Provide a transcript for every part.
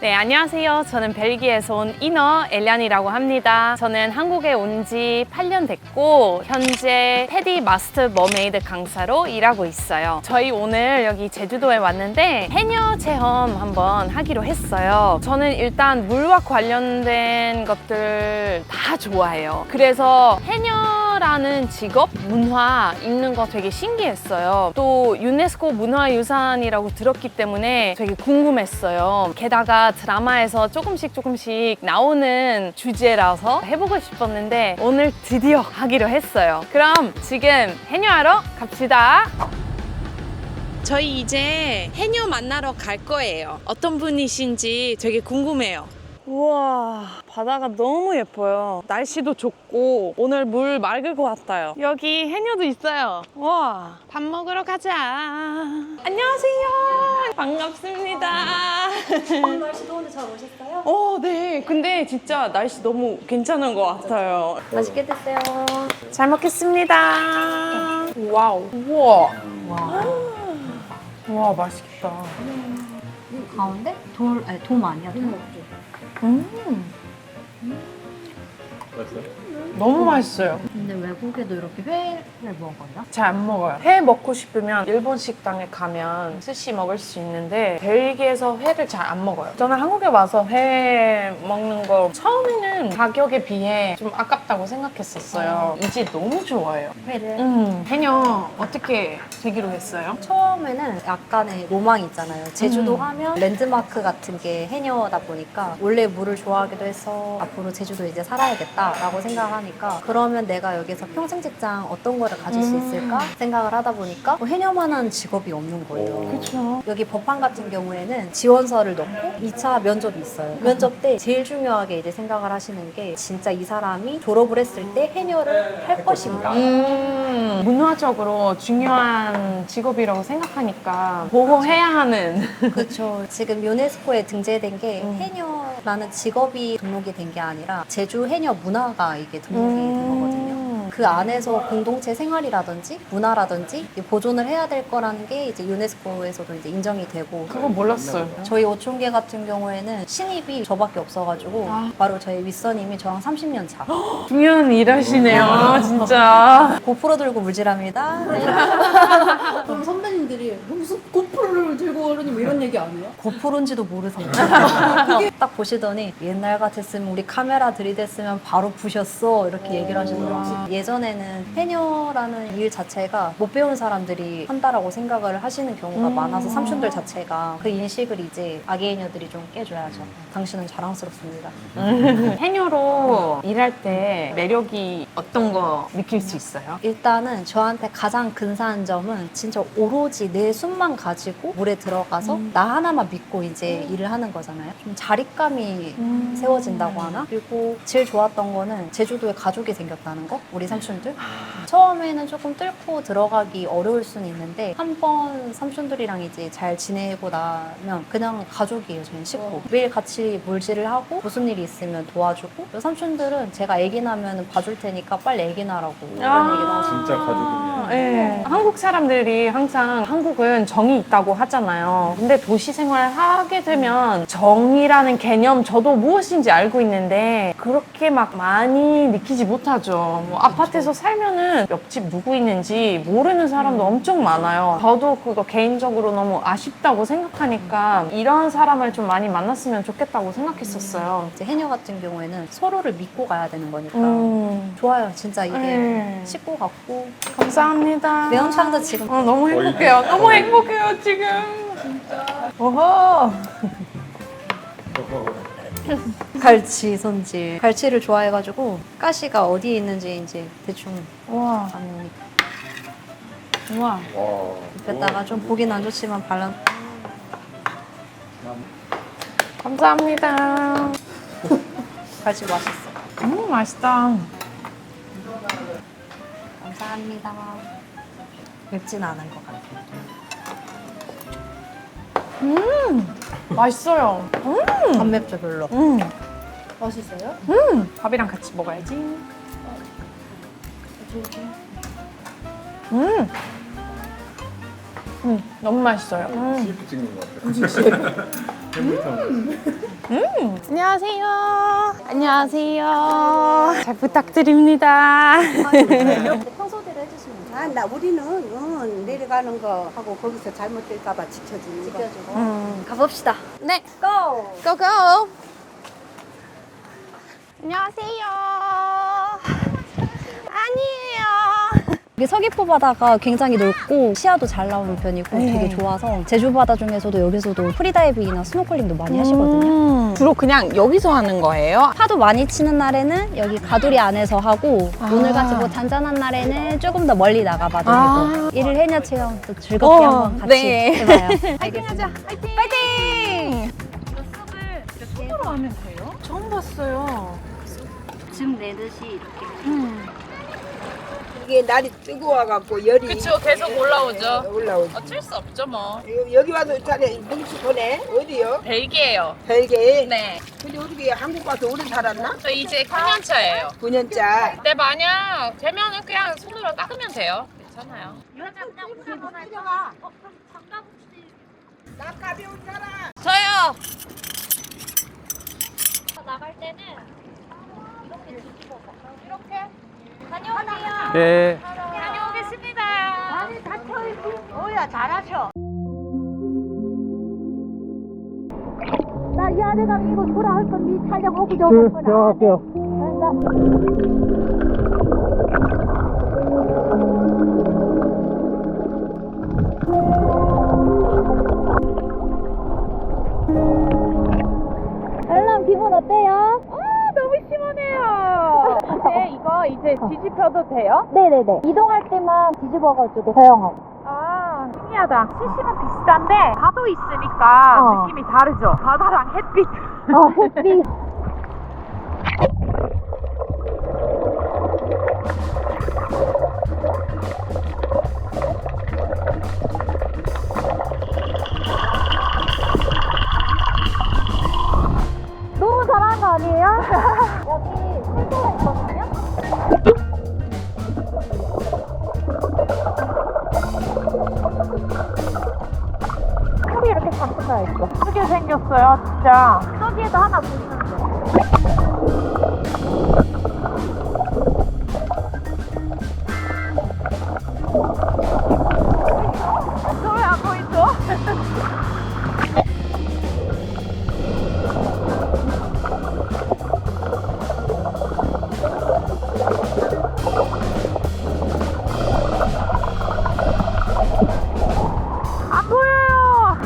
네, 안녕하세요. 저는 벨기에에서 온 이너 엘리안이라고 합니다. 저는 한국에 온 지 8년 됐고 현재 테디 마스터 머메이드 강사로 일하고 있어요. 저희 오늘 여기 제주도에 왔는데 해녀 체험 한번 하기로 했어요. 저는 일단 물과 관련된 것들 다 좋아해요. 그래서 해녀라는 직업, 문화 있는 거 되게 신기했어요. 또 유네스코 문화유산이라고 들었기 때문에 되게 궁금했어요. 게다가 드라마에서 조금씩 나오는 주제라서 해보고 싶었는데 오늘 드디어 하기로 했어요. 그럼 지금 해녀하러 갑시다. 저희 이제 해녀 만나러 갈 거예요. 어떤 분이신지 되게 궁금해요. 우와, 바다가 너무 예뻐요. 날씨도 좋고 오늘 물 맑을 것 같아요. 여기 해녀도 있어요. 와, 밥 먹으러 가자. 안녕하세요. 반갑습니다. 날씨 더운데 잘 오셨어요? 네. 근데 진짜 날씨 너무 괜찮은 것 같아요. 맛있게 드세요. 잘 먹겠습니다. 와우. 우와. 와, 맛있겠다. 가운데 돔 아니야? 맛있어요? 너무 맛있어요. 근데 외국에도 이렇게 회를 먹어요? 잘 안 먹어요. 회 먹고 싶으면 일본 식당에 가면 스시 먹을 수 있는데 벨기에에서 회를 잘 안 먹어요. 저는 한국에 와서 회 먹는 거 처음에는 가격에 비해 좀 아깝다고 생각했었어요. 이제 너무 좋아요. 회를? 해녀 어떻게 되기로 했어요? 처음에는 약간의 로망이 있잖아요. 제주도 하면 랜드마크 같은 게 해녀다 보니까 원래 물을 좋아하기도 해서 앞으로 제주도 이제 살아야겠다라고 생각하니까 그러면 내가 여기서 평생 직장 어떤 거를 가질 수 있을까 생각을 하다 보니까 해녀만한 직업이 없는 거예요. 그렇죠. 여기 법한 같은 경우에는 지원서를 넣고 2차 면접이 있어요. 면접 때 제일 중요하게 이제 생각을 하시는 게 진짜 이 사람이 졸업을 했을 때 해녀를 할 것인가. 문화적으로 중요한 직업이라고 생각하니까 보호해야 하는. 그렇죠. 지금 유네스코에 등재된 게 해녀라는 직업이 등록이 된 게 아니라 제주 해녀 문화가 이게 등록이 된 거거든요. 그 안에서 공동체 생활이라든지 문화라든지 보존을 해야 될 거라는 게 이제 유네스코에서도 이제 인정이 되고. 그거 몰랐어요. 저희 오촌계 같은 경우에는 신입이 저밖에 없어가지고 바로 저희 윗선님이 저랑 30년 차. 중요한 일 하시네요, 진짜. 고프로 들고 물질합니다. 그럼 선배님들이 무슨 고프로를 들고 오르니 뭐 이런 얘기 안 해요? 고프로인지도 모르세요. 딱 보시더니 옛날 같았으면 우리 카메라 들이댔으면 바로 부셨어 이렇게 얘기를 하시더라고요. 예전에는 해녀라는 일 자체가 못 배운 사람들이 한다라고 생각을 하시는 경우가 많아서 삼촌들 자체가 그 인식을 이제 아기 해녀들이 좀 깨줘야죠. 당신은 자랑스럽습니다. 해녀로 일할 때 매력이 어떤 거 느낄 수 있어요? 일단은 저한테 가장 근사한 점은 진짜 오로지 내 숨만 가지고 물에 들어가서 나 하나만 믿고 이제 일을 하는 거잖아요. 좀 자립감이 세워진다고 하나? 그리고 제일 좋았던 거는 제주도에 가족이 생겼다는 거? 우리 삼촌들? 처음에는 조금 뚫고 들어가기 어려울 수는 있는데 한 번 삼촌들이랑 이제 잘 지내고 나면 그냥 가족이에요. 저는 식구. 매일 같이 물질을 하고 무슨 일이 있으면 도와주고 또 삼촌들은 제가 애기 나면 봐줄 테니까 빨리 애기 낳으라고 이런 얘기도 하시고. 진짜 가족이네요. 네. 한국 사람들이 항상 한국은 정이 있다고 하잖아요. 근데 도시 생활 하게 되면 정이라는 개념 저도 무엇인지 알고 있는데 그렇게 막 많이 느끼지 못하죠. 뭐 아파트에서 살면은 옆집 누구 있는지 모르는 사람도 엄청 많아요. 저도 그거 개인적으로 너무 아쉽다고 생각하니까 이런 사람을 좀 많이 만났으면 좋겠다고 생각했었어요. 이제 해녀 같은 경우에는 서로를 믿고 가야 되는 거니까 좋아요. 진짜 이게 네. 식구 같고 감사합니다. 매운탕도 지금 너무 행복해요. 너무 행복해요, 지금. 진짜. 오호. 갈치 손질. 갈치를 좋아해가지고 가시가 어디에 있는지 이제 대충 우와. 아니니까 우와. 와. 입에다가 좀 보긴 안 좋지만 발라. 감사합니다. 갈치 맛있어. 맛있다. 감사합니다. 맵진 않은 것 같아요. 맛있어요. 안 맵죠 별로. 맛있어요? 밥이랑 같이 먹어야지. 너무 맛있어요. CF 찍는 것 같아요. 햄버거. 안녕하세요. 안녕하세요. 잘 부탁드립니다. 청소대로 해주시면 돼요. 아, 나 우리는 내려가는 거 하고 거기서 잘못될까봐 지켜주는 거. 지켜주고. 가봅시다. 네, 고! 고고. 안녕하세요. 아니에요. 이게 서귀포 바다가 굉장히 넓고 시야도 잘 나오는 편이고 네. 되게 좋아서 제주 바다 중에서도 여기서도 프리다이빙이나 스노클링도 많이 하시거든요. 주로 그냥 여기서 하는 거예요? 파도 많이 치는 날에는 여기 가두리 안에서 하고 오늘같이 뭐 잔잔한 날에는 조금 더 멀리 나가봐도 되고 일일 해녀 체험 또 즐겁게 한번 같이 네. 해봐요. 파이팅 하자. 파이팅. 파이팅. 숲을 이렇게 손으로 하면 돼요? 처음 봤어요. 줌 내듯이 이렇게. 이게 날이 뜨거워갖고 열이 그쵸, 계속 올라오죠. 올라오죠. 어쩔 수 없죠 뭐. 여기 와서 자네 눈치 보네. 어디요? 벨기에요. 벨기에. 네. 근데 어떻게 한국 와서 오래 살았나? 저 이제 9년 차예요. 9년차. 근데 만약 되면은 그냥 손으로 닦으면 돼요. 괜찮아요. 나 가벼운 사람. 저요. 나갈 때는 이렇게 뒤집어서 이렇게 다녀오세요. 네. 다녀오겠습니다. 오야 잘하셔. 나 이 안에 가면 이거 뭐라 할 건데 촬영 오고 저거 들어갈게요. 엘람 기분 어때요? 너무 시원해요. 이제 뒤집혀도 돼요? 네네네. 이동할 때만 뒤집어가지고 사용하고. 아, 신기하다. CC는 비슷한데 파도 있으니까 느낌이 다르죠. 바다랑 햇빛. 햇빛. 너무 잘하는 거 아니에요? 여기 술도가 있거든요? 풀이 이렇게 잔뜩 나 있어. 크게 생겼어요, 진짜. 저기에도 하나 보시면 돼요. 왜 안 보이죠? 안 보여요.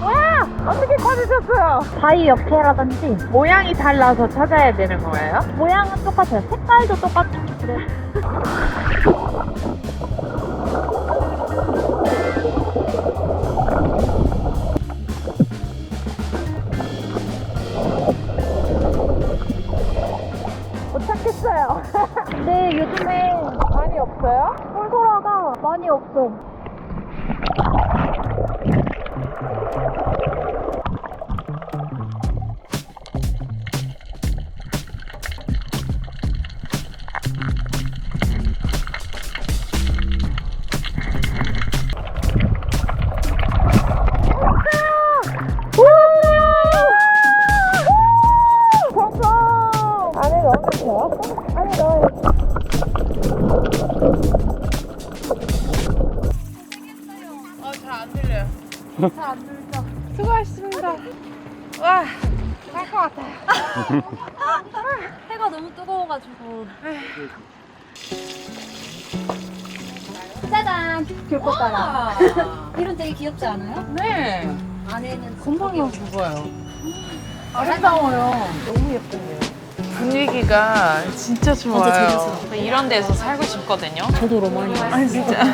와! 어떻게 찾으셨어요? 바위 옆에라든지 모양이 달라서 찾아야 되는 거예요? 모양은 똑같아요. 색깔도 똑같고 그래. 못 찾겠어요. 근데 요즘에 많이 없어요? 꿀소라가 많이 없어. 잘 안 들려요. 잘 안 들죠. 수고하셨습니다. 와, 갈 것 같아요. 해가 너무 뜨거워가지고. 짜잔! 귤꽃다라. 이런 되게 귀엽지 않아요? 네. 안에는 금방이랑 죽어요. 아름다워요. 너무 예쁜데요. 분위기가 진짜 좋아요. 재밌어요. 이런 데서 살고 싶거든요. 저도 로마니 아, 진짜.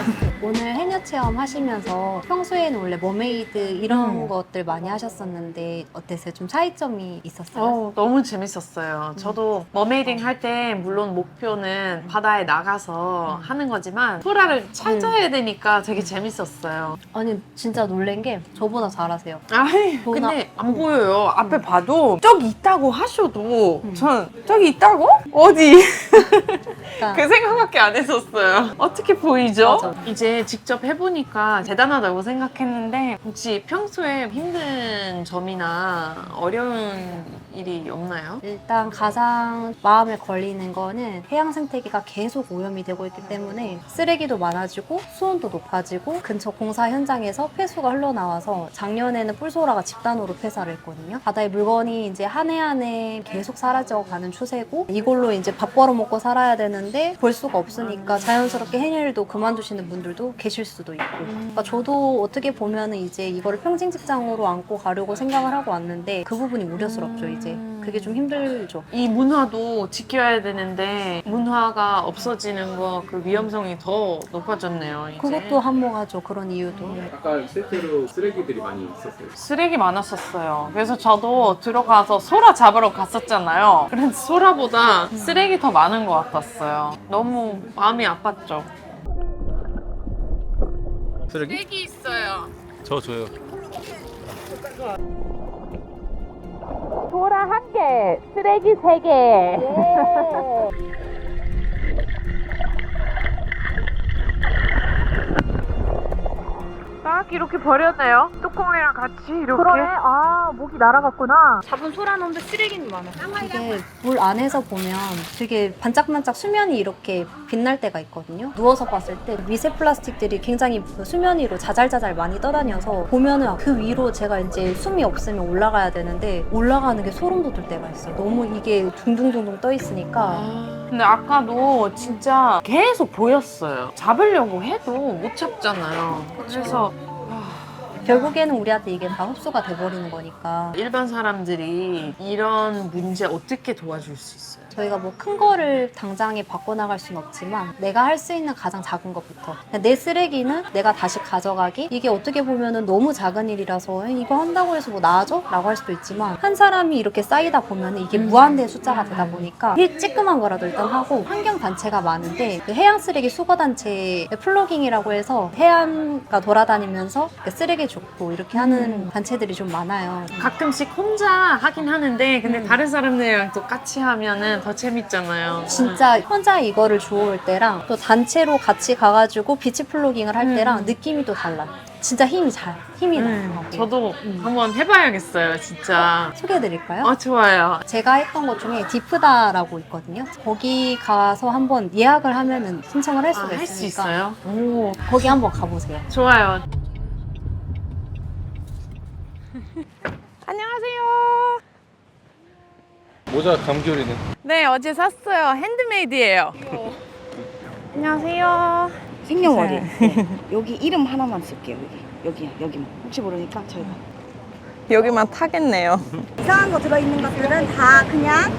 오늘 해녀 체험 하시면서 평소에는 원래 머메이드 이런 것들 많이 하셨었는데 어땠어요? 좀 차이점이 있었어요? 너무 재밌었어요. 저도 머메이딩 할 때 물론 목표는 바다에 나가서 하는 거지만 프라를 찾아야 되니까 되게 재밌었어요. 아니 진짜 놀란 게 저보다 잘하세요. 아이, 근데 안 보여요. 앞에 봐도 저기 있다고 하셔도 전 저기 있다고? 어디? 그러니까 그 생각밖에 안 했었어요. 어떻게 보이죠? 맞아. 이제 직접 해보니까 대단하다고 생각했는데 혹시 평소에 힘든 점이나 어려운 일이 없나요? 일단 가장 마음에 걸리는 거는 해양 생태계가 계속 오염이 되고 있기 때문에 쓰레기도 많아지고 수온도 높아지고 근처 공사 현장에서 폐수가 흘러나와서 작년에는 뿔소라가 집단으로 폐사를 했거든요. 바다의 물건이 이제 한 해 한 해 계속 사라져가는 추세고 이걸로 이제 밥 벌어먹고 살아야 되는데 볼 수가 없으니까 자연스럽게 해녀일도 그만두시는 분들도 계실 수도 있고 그러니까 저도 어떻게 보면은 이제 이거를 평생 직장으로 안고 가려고 생각을 하고 왔는데 그 부분이 우려스럽죠 이제. 그게 좀 힘들죠. 이 문화도 지켜야 되는데 문화가 없어지는 거 그 위험성이 더 높아졌네요. 이제. 그것도 한몫하죠. 그런 이유도. 아까 실제로 쓰레기들이 많이 있었어요. 쓰레기 많았었어요. 그래서 저도 들어가서 소라 잡으러 갔었잖아요. 그런데 소라보다 쓰레기 더 많은 것 같았어요. 너무 마음이 아팠죠. 쓰레기? 쓰레기 있어요. 저 줘요. 소라 1개, 쓰레기 3개. 딱 이렇게 버렸네요. 뚜껑이랑 같이 이렇게. 아, 목이 날아갔구나. 잡은 소라놈들 쓰레기는 많아. 이게 물 안에서 보면 되게 반짝반짝 수면이 이렇게 빛날 때가 있거든요. 누워서 봤을 때 미세 플라스틱들이 굉장히 수면 위로 자잘자잘 많이 떠다녀서 보면은 그 위로 제가 이제 숨이 없으면 올라가야 되는데 올라가는 게 소름 돋을 때가 있어요. 너무 이게 둥둥둥둥 떠 있으니까. 근데 아까도 진짜 계속 보였어요. 잡으려고 해도 못 잡잖아요. 그래서 결국에는 우리한테 이게 다 흡수가 돼버리는 거니까 일반 사람들이 이런 문제 어떻게 도와줄 수 있어요? 저희가 뭐 큰 거를 당장에 바꿔나갈 수는 없지만 내가 할 수 있는 가장 작은 것부터 내 쓰레기는 내가 다시 가져가기 이게 어떻게 보면은 너무 작은 일이라서 이거 한다고 해서 뭐 나아져? 라고 할 수도 있지만 한 사람이 이렇게 쌓이다 보면은 이게 무한대의 숫자가 되다 보니까 찌끄만 거라도 일단 하고 환경단체가 많은데 그 해양 쓰레기 수거단체 플로깅이라고 해서 해안가 돌아다니면서 쓰레기 줍고 이렇게 하는 단체들이 좀 많아요. 가끔씩 혼자 하긴 하는데 근데 다른 사람들이랑 또 같이 하면은 더 재밌잖아요. 진짜 혼자 이거를 주워올 때랑 또 단체로 같이 가가지고 비치 플로깅을 할 때랑 느낌이 또 달라요. 진짜 힘이 나요. 저도 한번 해봐야겠어요, 진짜. 소개해드릴까요? 아, 좋아요. 제가 했던 것 중에 디프다라고 있거든요. 거기 가서 한번 예약을 하면은 신청을 할 수가 할 수 있으니까 있어요? 오, 거기 한번 가보세요. 좋아요. 안녕하세요. 모자 감귤이네. 네, 어제 샀어요. 핸드메이드예요. 안녕하세요. 생년월일. 네. 여기 이름 하나만 쓸게요. 여기만. 혹시 모르니까 저희가. 여기만 타겠네요. 이상한 거 들어있는 것들은 다 그냥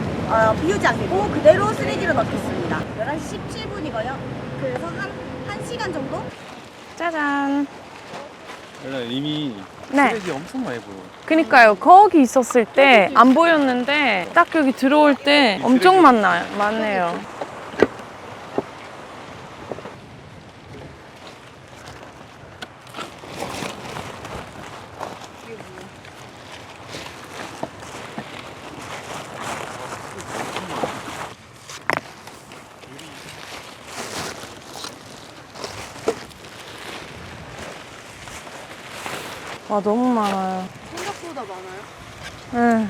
비우지 않고 그대로 쓰레기로 넣겠습니다. 11시 17분이고요. 그래서 한 1시간 정도? 짜잔. 이미 네. 쓰레기 엄청 많이 보여. 그니까요. 거기 있었을 때 안 보였는데 딱 여기 들어올 때 엄청 많네요. 와, 너무 많아요. 생각보다 많아요. 응.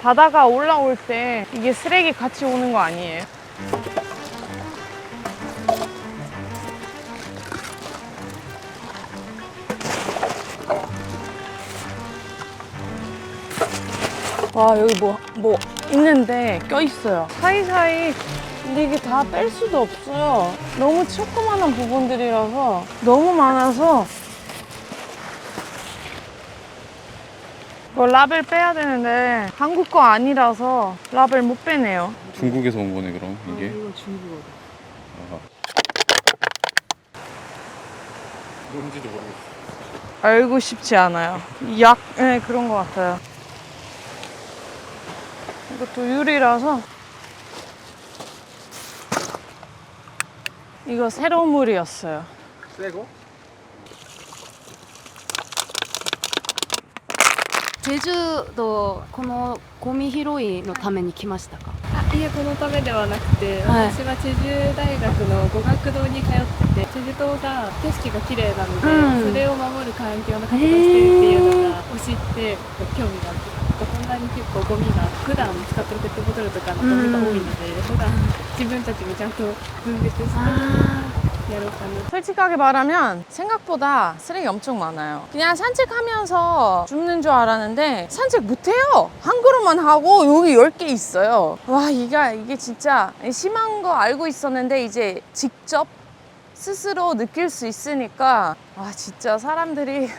바다가 올라올 때 이게 쓰레기 같이 오는 거 아니에요? 와, 여기 뭐 있는데 껴있어요. 사이사이. 근데 이게 다 뺄 수도 없어요. 너무 조그마한 부분들이라서 너무 많아서 이거 라벨 빼야 되는데 한국 거 아니라서 라벨 못 빼네요. 중국에서 온 거네 그럼 이게. 이건 중국어다. 아하. 뭔지도 모르겠어. 알고 싶지 않아요. 네, 그런 것 같아요. 이것도 유리라서 이거 새로운 물이었어요. 새거? 제주도このゴミ拾いのために来ましたか？いえ、このためではなくて、はい私はチェジュ大学の語学堂に通ってて、チェジュ島が景色が綺麗なので、うんそれを守る環境の活動をしてるっていうのがを知って興味があって、こんなに結構ゴミが普段使ってるペットボトルとかのゴミが多いので、普段自分たちもちゃんと分別してやろうかな。 솔직하게 말하면 생각보다 쓰레기 엄청 많아요. 그냥 산책하면서 줍는 줄 알았는데 산책 못해요. 한 그릇만 하고 여기 10개 있어요. 와, 이게 진짜 심한 거 알고 있었는데 이제 직접 스스로 느낄 수 있으니까 와, 진짜 사람들이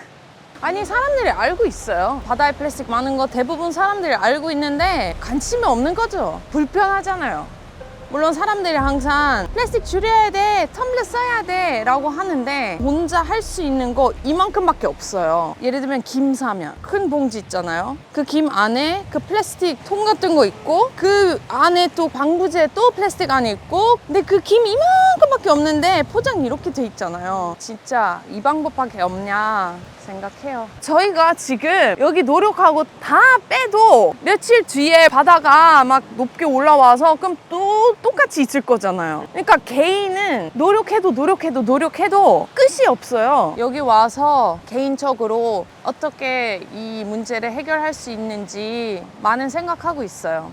알고 있어요. 바다에 플라스틱 많은 거 대부분 사람들이 알고 있는데 관심이 없는 거죠. 불편하잖아요. 물론 사람들이 항상 플라스틱 줄여야 돼, 텀블러 써야 돼 라고 하는데 혼자 할 수 있는 거 이만큼밖에 없어요. 예를 들면 김 사면 큰 봉지 있잖아요. 그 김 안에 그 플라스틱 통 같은 거 있고 그 안에 또 방부제 또 플라스틱 안에 있고 근데 그 김 이만큼밖에 없는데 포장이 이렇게 돼 있잖아요. 진짜 이 방법밖에 없냐 생각해요. 저희가 지금 여기 노력하고 다 빼도 며칠 뒤에 바다가 막 높게 올라와서 그럼 또 똑같이 있을 거잖아요. 그러니까 개인은 노력해도 끝이 없어요. 여기 와서 개인적으로 어떻게 이 문제를 해결할 수 있는지 많은 생각하고 있어요.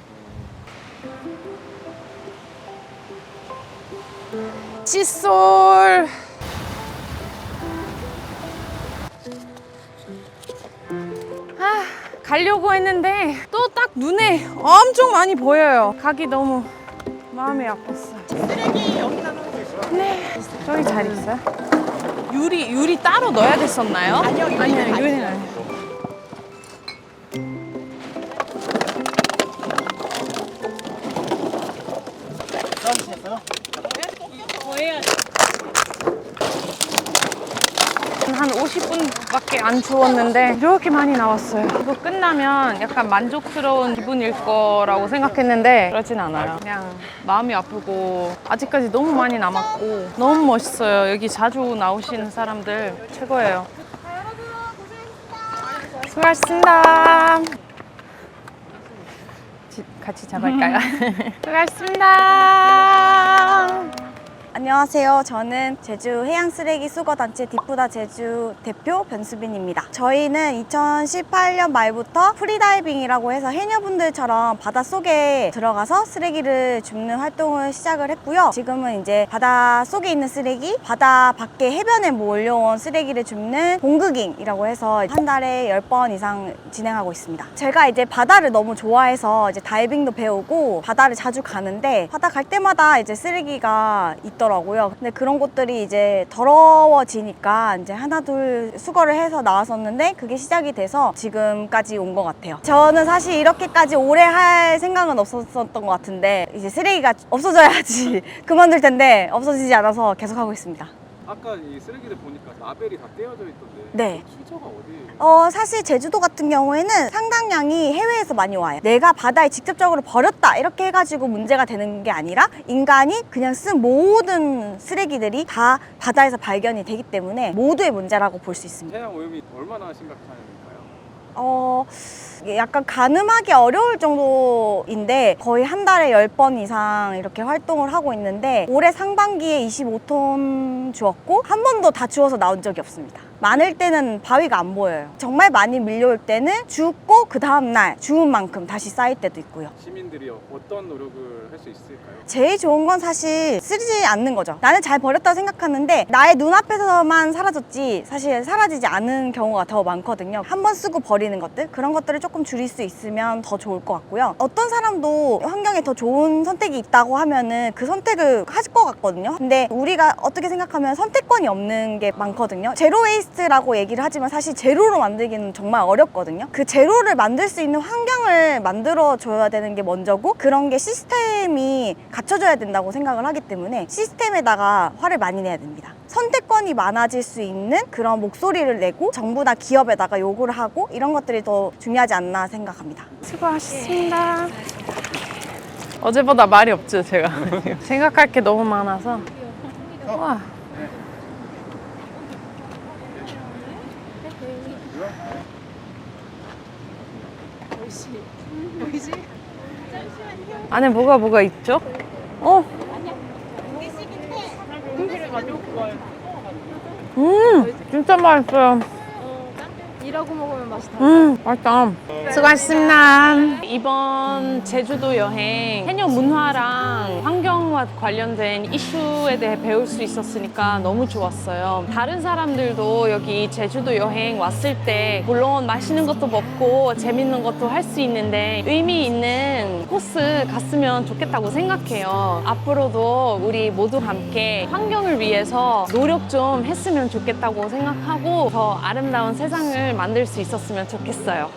칫솔. 가려고 했는데 또 딱 눈에 엄청 많이 보여요. 가기 너무 마음이 아팠어요. 쓰레기 여기 나누는 거 있어요? 네. 저기 잘 있어요? 유리 따로 넣어야 됐었나요? 아니요, 유리는 아니에요. 한 50분밖에 안 주웠는데 이렇게 많이 나왔어요. 이거 끝나면 약간 만족스러운 기분일 거라고 생각했는데 그러진 않아요. 그냥 마음이 아프고 아직까지 너무 많이 남았고 너무 멋있어요. 여기 자주 나오시는 사람들 최고예요. 수고하셨습니다. 같이 잡을까요? 수고하셨습니다. 안녕하세요. 저는 제주 해양 쓰레기 수거 단체 디프다 제주 대표 변수빈입니다. 저희는 2018년 말부터 프리다이빙이라고 해서 해녀분들처럼 바닷속에 들어가서 쓰레기를 줍는 활동을 시작을 했고요. 지금은 이제 바다 속에 있는 쓰레기, 바다 밖에 해변에 몰려온 쓰레기를 줍는 봉그깅이라고 해서 한 달에 10번 이상 진행하고 있습니다. 제가 이제 바다를 너무 좋아해서 이제 다이빙도 배우고 바다를 자주 가는데 바다 갈 때마다 이제 쓰레기가 있더라고요. 근데 그런 곳들이 이제 더러워지니까 이제 하나둘 수거를 해서 나왔었는데 그게 시작이 돼서 지금까지 온 것 같아요. 저는 사실 이렇게까지 오래 할 생각은 없었던 것 같은데 이제 쓰레기가 없어져야지 그만둘 텐데 없어지지 않아서 계속 하고 있습니다. 아까 이 쓰레기들 보니까 라벨이 다 떼어져 있던데. 네. 출처가 어디예요? 사실 제주도 같은 경우에는 상당량이 해외에서 많이 와요. 내가 바다에 직접적으로 버렸다 이렇게 해가지고 문제가 되는 게 아니라 인간이 그냥 쓴 모든 쓰레기들이 다 바다에서 발견이 되기 때문에 모두의 문제라고 볼 수 있습니다. 해양 오염이 얼마나 심각한가요? 약간 가늠하기 어려울 정도인데 거의 한 달에 10번 이상 이렇게 활동을 하고 있는데 올해 상반기에 25톤 주웠고 한 번도 다 주워서 나온 적이 없습니다. 많을 때는 바위가 안 보여요. 정말 많이 밀려올 때는 주웠고 그 다음날 주운 만큼 다시 쌓일 때도 있고요. 시민들이 어떤 노력을 할 수 있을까요? 제일 좋은 건 사실 쓰지 않는 거죠. 나는 잘 버렸다고 생각하는데 나의 눈앞에서만 사라졌지 사실 사라지지 않은 경우가 더 많거든요. 한 번 쓰고 버리는 것들 그런 것들을 조금 줄일 수 있으면 더 좋을 것 같고요. 어떤 사람도 환경에 더 좋은 선택이 있다고 하면은 그 선택을 하실 것 같거든요. 근데 우리가 어떻게 생각하면 선택권이 없는 게 많거든요. 제로 웨이스트라고 얘기를 하지만 사실 제로로 만들기는 정말 어렵거든요. 그 제로를 만들 수 있는 환경을 만들어 줘야 되는 게 먼저고 그런 게 시스템이 갖춰져야 된다고 생각을 하기 때문에 시스템에다가 화를 많이 내야 됩니다. 선택권이 많아질 수 있는 그런 목소리를 내고 정부나 기업에다가 요구를 하고 이런 것들이 더 중요하지 않나 생각합니다. 수고하셨습니다. 어제보다 말이 없죠, 제가. 생각할 게 너무 많아서. 와. 안에 뭐가 있죠? 어? 진짜 맛있어요. 일하고 먹으면 맛있다. 맛있다. 수고하셨습니다. 이번 제주도 여행 해녀 문화랑 환경과 관련된 이슈에 대해 배울 수 있었으니까 너무 좋았어요. 다른 사람들도 여기 제주도 여행 왔을 때 물론 맛있는 것도 먹고 재밌는 것도 할 수 있는데 의미 있는 코스 갔으면 좋겠다고 생각해요. 앞으로도 우리 모두 함께 환경을 위해서 노력 좀 했으면 좋겠다고 생각하고 더 아름다운 세상을 만들 수 있었으면 좋겠어요.